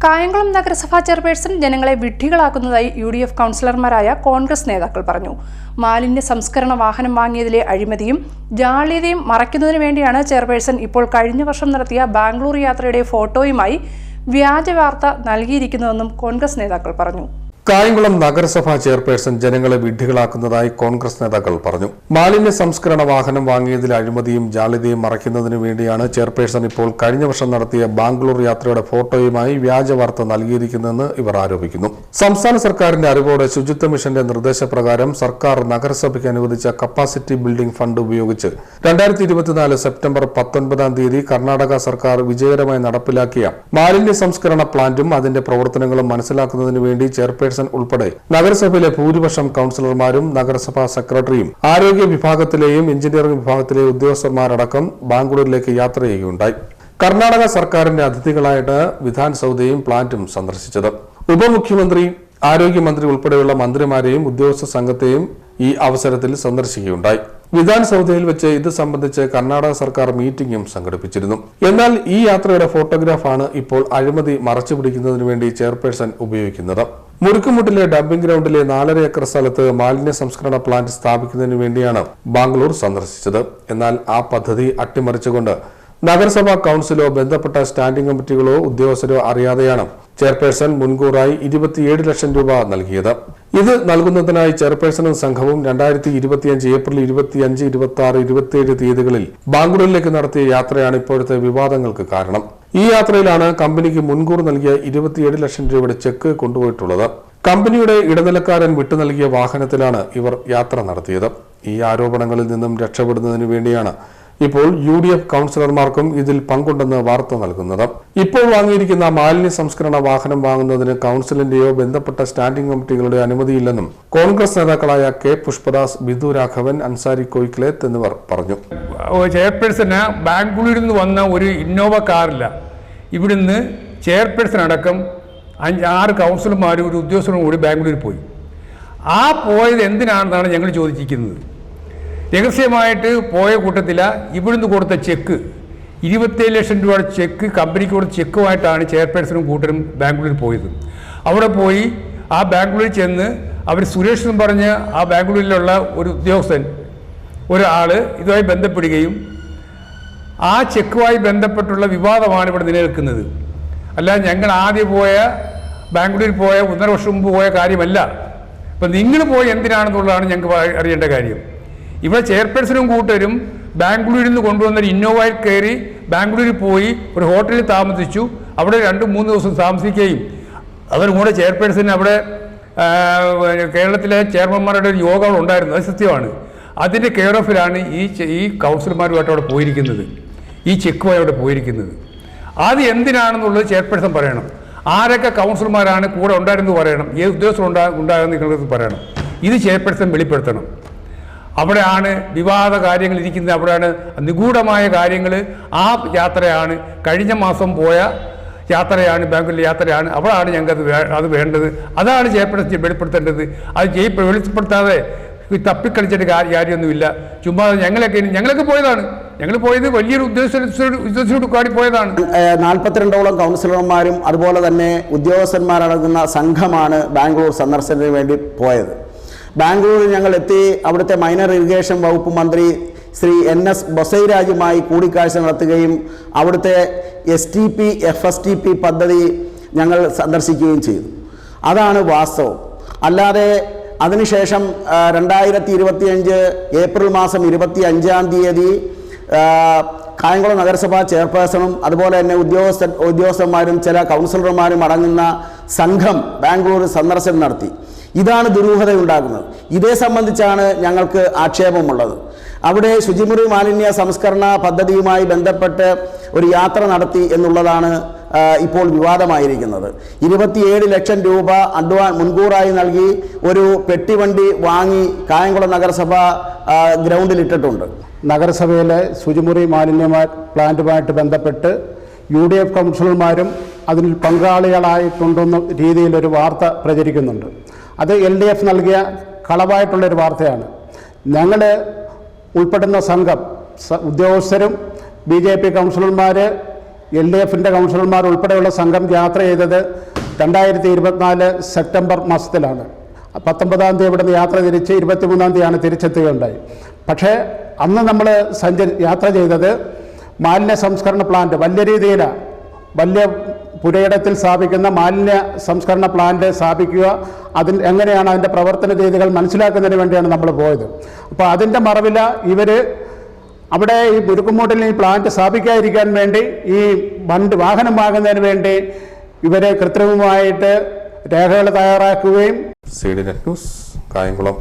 കായംകുളം നഗരസഭാ ചെയർപേഴ്സൺ ജനങ്ങളെ വിഡ്ഢികളാക്കുന്നതായി UDF കൗൺസിലർമാരായ കോൺഗ്രസ് നേതാക്കൾ പറഞ്ഞു. മാലിന്യ സംസ്കരണ വാഹനം വാങ്ങിയതിലെ അഴിമതിയും ജാള്യതയും മറയ്ക്കുന്നതിനു വേണ്ടിയാണ് ചെയർപേഴ്സൺ ഇപ്പോൾ കഴിഞ്ഞ വർഷം നടത്തിയ ബാംഗ്ലൂർ യാത്രയുടെ ഫോട്ടോയുമായി വ്യാജ വാർത്ത നൽകിയിരിക്കുന്നതെന്നും കോൺഗ്രസ് നേതാക്കൾ പറഞ്ഞു. കായംകുളം നഗരസഭാ ചെയർപേഴ്സൺ ജനങ്ങളെ വിഡ്ഢികളാക്കുന്നതായി കോൺഗ്രസ് നേതാക്കൾ പറഞ്ഞു. മാലിന്യ സംസ്കരണ വാഹനം വാങ്ങിയതിലെ അഴിമതിയും ജാള്യതയും മറയ്ക്കുന്നതിനു വേണ്ടിയാണ് ചെയർപേഴ്സൺ ഇപ്പോൾ കഴിഞ്ഞ വർഷം നടത്തിയ ബാംഗ്ലൂർ യാത്രയുടെ ഫോട്ടോയുമായി വ്യാജ വാർത്ത നൽകിയിരിക്കുന്നതെന്ന് ഇവർ ആരോപിക്കുന്നു. സംസ്ഥാന സർക്കാരിന്റെ അറിവോടെ ശുചിത്വ മിഷന്റെ നിർദ്ദേശപ്രകാരം സർക്കാർ നഗരസഭയ്ക്ക് അനുവദിച്ച കപ്പാസിറ്റി ബിൽഡിംഗ് ഫണ്ട് ഉപയോഗിച്ച് 2024 സെപ്റ്റംബർ 19 കർണാടക സർക്കാർ വിജയകരമായി നടപ്പിലാക്കിയ മാലിന്യ സംസ്കരണ പ്ലാന്റും അതിന്റെ പ്രവർത്തനങ്ങളും മനസ്സിലാക്കുന്നതിനു വേണ്ടി ചെയർപേഴ്സൺ ഉൾപ്പെടെ നഗരസഭയിലെ ഭൂരിപക്ഷം കൌൺസിലർമാരും നഗരസഭാ സെക്രട്ടറിയും ആരോഗ്യ വിഭാഗത്തിലെയും എഞ്ചിനീയറിംഗ് വിഭാഗത്തിലെയും ഉദ്യോഗസ്ഥന്മാരടക്കം ബാംഗ്ലൂരിലേക്ക് യാത്ര ചെയ്യുകയുണ്ടായി. കർണാടക സർക്കാരിന്റെ അതിഥികളായിട്ട് വിധാൻ സൗദയും പ്ലാന്റും സന്ദർശിച്ചത്. ഉപമുഖ്യമന്ത്രി, ആരോഗ്യമന്ത്രി ഉൾപ്പെടെയുള്ള മന്ത്രിമാരെയും ഉദ്യോഗസ്ഥ സംഘത്തെയും ഈ അവസരത്തിൽ സന്ദർശിക്കുകയുണ്ടായി. വിധാൻ സൗദയിൽ വെച്ച് ഇത് സംബന്ധിച്ച് കർണാടക സർക്കാർ മീറ്റിംഗും സംഘടിപ്പിച്ചിരുന്നു. എന്നാൽ ഈ യാത്രയുടെ ഫോട്ടോഗ്രാഫാണ് ഇപ്പോൾ അഴിമതി മറച്ചുപിടിക്കുന്നതിനു വേണ്ടി ചെയർപേഴ്സൺ ഉപയോഗിക്കുന്നത്. മുറുക്കുമുട്ടിലെ ഡംപിംഗ് ഗ്രൗണ്ടിലെ 4.5 ഏക്കർ സ്ഥലത്ത് മാലിന്യ സംസ്കരണ പ്ലാന്റ് സ്ഥാപിക്കുന്നതിനു വേണ്ടിയാണ് ബാംഗ്ലൂർ സന്ദർശിച്ചത്. എന്നാൽ ആ പദ്ധതി അട്ടിമറിച്ചുകൊണ്ട് നഗരസഭാ കൌൺസിലോ ബന്ധപ്പെട്ട സ്റ്റാൻഡിംഗ് കമ്മിറ്റികളോ ഉദ്യോഗസ്ഥരോ അറിയാതെയാണ് ചെയർപേഴ്സൺ മുൻകൂറായി 27 ലക്ഷം രൂപ നൽകിയത്. ഇത് നൽകുന്നതിനായി ചെയർപേഴ്സണും സംഘവും 2025 ഏപ്രിൽ 25, 26, 27 തീയതികളിൽ ബാംഗ്ലൂരിലേക്ക് നടത്തിയ യാത്രയാണ് ഇപ്പോഴത്തെ വിവാദങ്ങൾക്ക് കാരണം. ഈ യാത്രയിലാണ് കമ്പനിക്ക് മുൻകൂർ നൽകിയ 27 ലക്ഷം രൂപയുടെ ചെക്ക് കൊണ്ടുപോയിട്ടുള്ളത്. കമ്പനിയുടെ ഇടനിലക്കാരൻ വിട്ടു നൽകിയ വാഹനത്തിലാണ് ഇവർ യാത്ര നടത്തിയത്. ഈ ആരോപണങ്ങളിൽ നിന്നും രക്ഷപ്പെടുന്നതിനു വേണ്ടിയാണ് ഇപ്പോൾ UDF കൌൺസിലർമാർക്കും ഇതിൽ പങ്കുണ്ടെന്ന് വാർത്ത നൽകുന്നത്. ഇപ്പോൾ വാങ്ങിയിരിക്കുന്ന മാലിന്യ സംസ്കരണ വാഹനം വാങ്ങുന്നതിന് കൌൺസിലിന്റെയോ ബന്ധപ്പെട്ട സ്റ്റാൻഡിംഗ് കമ്മിറ്റികളുടെ അനുമതിയില്ലെന്നും കോൺഗ്രസ് നേതാക്കളായ K. പുഷ്പദാസ്, ബിദു രാഘവൻ, അൻസാരി കോയിക്ലേത്ത് എന്നിവർ പറഞ്ഞു. ചെയർപേഴ്സന് ബാംഗ്ലൂരിൽ നിന്ന് വന്ന ഒരു ഇന്നോവ കാറില്ല. ഇവിടുന്ന് ചെയർപേഴ്സൺ അടക്കം 5-6 കൗൺസിലർമാരും ഒരു ഉദ്യോഗസ്ഥരും കൂടി ബാംഗ്ലൂരിൽ പോയി. ആ പോയത് എന്തിനാണെന്നാണ് ഞങ്ങൾ ചോദിച്ചിരിക്കുന്നത്. രഹസ്യമായിട്ട് പോയ കൂട്ടത്തില ഇവിടുന്ന് കൊടുത്ത ചെക്ക് 27 ലക്ഷം രൂപയുടെ ചെക്ക്, കമ്പനിക്ക് കൊടുത്ത ചെക്കുമായിട്ടാണ് ചെയർപേഴ്സണും കൂട്ടരും ബാംഗ്ലൂരിൽ പോയത്. അവിടെ പോയി ആ ബാംഗ്ലൂരിൽ ചെന്ന് അവർ സുരേഷ് എന്ന് പറഞ്ഞ് ആ ബാംഗ്ലൂരിലുള്ള ഒരു ഉദ്യോഗസ്ഥൻ ഒരാൾ ഇതുമായി ബന്ധപ്പെടുകയും ആ ചെക്കുമായി ബന്ധപ്പെട്ടുള്ള വിവാദമാണ് ഇവിടെ നിലനിൽക്കുന്നത്. അല്ല, ഞങ്ങൾ ആദ്യം ബാംഗ്ലൂരിൽ പോയ 1.5 വർഷം മുമ്പ് പോയ കാര്യമല്ല. ഇപ്പം നിങ്ങൾ പോയി എന്തിനാണെന്നുള്ളതാണ് ഞങ്ങൾക്ക് അറിയേണ്ട കാര്യം. ഇവിടെ ചെയർപേഴ്സണും കൂട്ടരും ബാംഗ്ലൂരിൽ നിന്ന് കൊണ്ടുവന്നൊരു ഇന്നോവയിൽ കയറി ബാംഗ്ലൂരിൽ പോയി ഒരു ഹോട്ടലിൽ താമസിച്ചു. അവിടെ 2-3 ദിവസം താമസിക്കുകയും അവരും കൂടെ ചെയർപേഴ്സൺ അവിടെ കേരളത്തിലെ ചെയർമാന്മാരുടെ ഒരു യോഗം ഉണ്ടായിരുന്നു. അത് സത്യമാണ്. അതിൻ്റെ കെയർ ഓഫിലാണ് ഈ കൗൺസിലർമാരുമായിട്ട് അവിടെ പോയിരിക്കുന്നത്, ഈ ചെക്കുമായി അവിടെ പോയിരിക്കുന്നത്. അത് എന്തിനാണെന്നുള്ളത് ചെയർപേഴ്സൺ പറയണം. ആരൊക്കെ കൗൺസിലർമാരാണ് കൂടെ ഉണ്ടായിരുന്നു പറയണം. ഏത് ഉദ്യോഗസ്ഥർ ഉണ്ടാകുന്ന പറയണം. ഇത് ചെയർപേഴ്സൺ വെളിപ്പെടുത്തണം. അവിടെയാണ് വിവാദ കാര്യങ്ങൾ ഇരിക്കുന്നത്. അവിടെയാണ് നിഗൂഢമായ കാര്യങ്ങൾ. ആ യാത്രയാണ് കഴിഞ്ഞ മാസം പോയ യാത്രയാണ്, ബാംഗ്ലൂരിലെ യാത്രയാണ്. അവിടെയാണ് ഞങ്ങൾക്ക് അത് വേണ്ടത്. അതാണ് ചെയർപേഴ്സൺ വെളിപ്പെടുത്തേണ്ടത്. അത് വെളിപ്പെടുത്താതെ തപ്പിക്കളിച്ചിട്ട് കാര്യമൊന്നുമില്ല. ചുമ്മാ ഞങ്ങളൊക്കെ പോയതാണ്. ഞങ്ങൾ പോയത് വലിയൊരു ഉദ്യോഗസ്ഥരോട് കൂടി പോയതാണ്. 42ഓളം കൗൺസിലർമാരും അതുപോലെ തന്നെ ഉദ്യോഗസ്ഥന്മാരടങ്ങുന്ന സംഘമാണ് ബാംഗ്ലൂർ സന്ദർശനത്തിന് വേണ്ടി പോയത്. ബാംഗ്ലൂരിൽ ഞങ്ങൾ എത്തി. അവിടുത്തെ മൈനർ ഇറിഗേഷൻ വകുപ്പ് മന്ത്രി ശ്രീ NS ബൊസൈരാജുമായി കൂടിക്കാഴ്ച നടത്തുകയും അവിടുത്തെ STP FSTP പദ്ധതി ഞങ്ങൾ സന്ദർശിക്കുകയും ചെയ്തു. അതാണ് വാസ്തവം. അല്ലാതെ അതിനുശേഷം 2025 ഏപ്രിൽ മാസം 25 തീയതി കായംകുളം നഗരസഭാ ചെയർപേഴ്സണും അതുപോലെ തന്നെ ഉദ്യോഗസ്ഥന്മാരും ചില കൗൺസിലർമാരും അടങ്ങുന്ന സംഘം ബാംഗ്ലൂർ സന്ദർശനം നടത്തി. ഇതാണ് ദുരൂഹതയുണ്ടാകുന്നത്. ഇതേ സംബന്ധിച്ചാണ് ഞങ്ങൾക്ക് ആക്ഷേപമുള്ളത്. അവിടെ ശുചിമുറി മാലിന്യ സംസ്കരണ പദ്ധതിയുമായി ബന്ധപ്പെട്ട് ഒരു യാത്ര നടത്തി എന്നുള്ളതാണ് ഇപ്പോൾ വിവാദമായിരിക്കുന്നത്. 27 ലക്ഷം രൂപ മുൻകൂറായി നൽകി ഒരു പെട്ടിവണ്ടി വാങ്ങി കായംകുളം നഗരസഭ ഗ്രൗണ്ടിലിട്ടിട്ടുണ്ട്. നഗരസഭയിലെ ശുചിമുറി മാലിന്യ പ്ലാന്റുമായിട്ട് ബന്ധപ്പെട്ട് UDF കൗൺസിലർമാരും അതിൽ പങ്കാളികളായിട്ടുണ്ടെന്ന രീതിയിലൊരു വാർത്ത പ്രചരിക്കുന്നുണ്ട്. അത് LDF നൽകിയ കളവായിട്ടുള്ളൊരു വാർത്തയാണ്. ഞങ്ങൾ ഉൾപ്പെടുന്ന സംഘം ഉദ്യോഗസ്ഥരും BJP കൗൺസിലർമാർ LDF-ന്റെ കൗൺസിലർമാർ ഉൾപ്പെടെയുള്ള സംഘം യാത്ര ചെയ്തത് 2024 സെപ്റ്റംബർ മാസത്തിലാണ്. 19-ാം തീയതി ഇവിടെ നിന്ന് യാത്ര തിരിച്ച് 23-ാം തീയതിയാണ് തിരിച്ചെത്തുകയുണ്ടായി. പക്ഷേ അന്ന് നമ്മൾ യാത്ര ചെയ്തത് മാലിന്യ സംസ്കരണ പ്ലാന്റ് വലിയ പുരയിടത്തിൽ സ്ഥാപിക്കുന്ന മാലിന്യ സംസ്കരണ പ്ലാന്റ് സ്ഥാപിക്കുക, എങ്ങനെയാണ് അതിൻ്റെ പ്രവർത്തന രീതികൾ മനസ്സിലാക്കുന്നതിന് വേണ്ടിയാണ് നമ്മൾ പോയത്. അപ്പോൾ അതിൻ്റെ മറവില ഇവർ അവിടെ ഈ മുരുക്കുമൂട്ടിൽ ഈ പ്ലാന്റ് സ്ഥാപിക്കാതിരിക്കാൻ വേണ്ടി ഈ വാഹനം വാങ്ങുന്നതിന് വേണ്ടി ഇവരെ കൃത്രിമമായിട്ട് രേഖകൾ തയ്യാറാക്കുകയും. CD net news, Kayamkulam.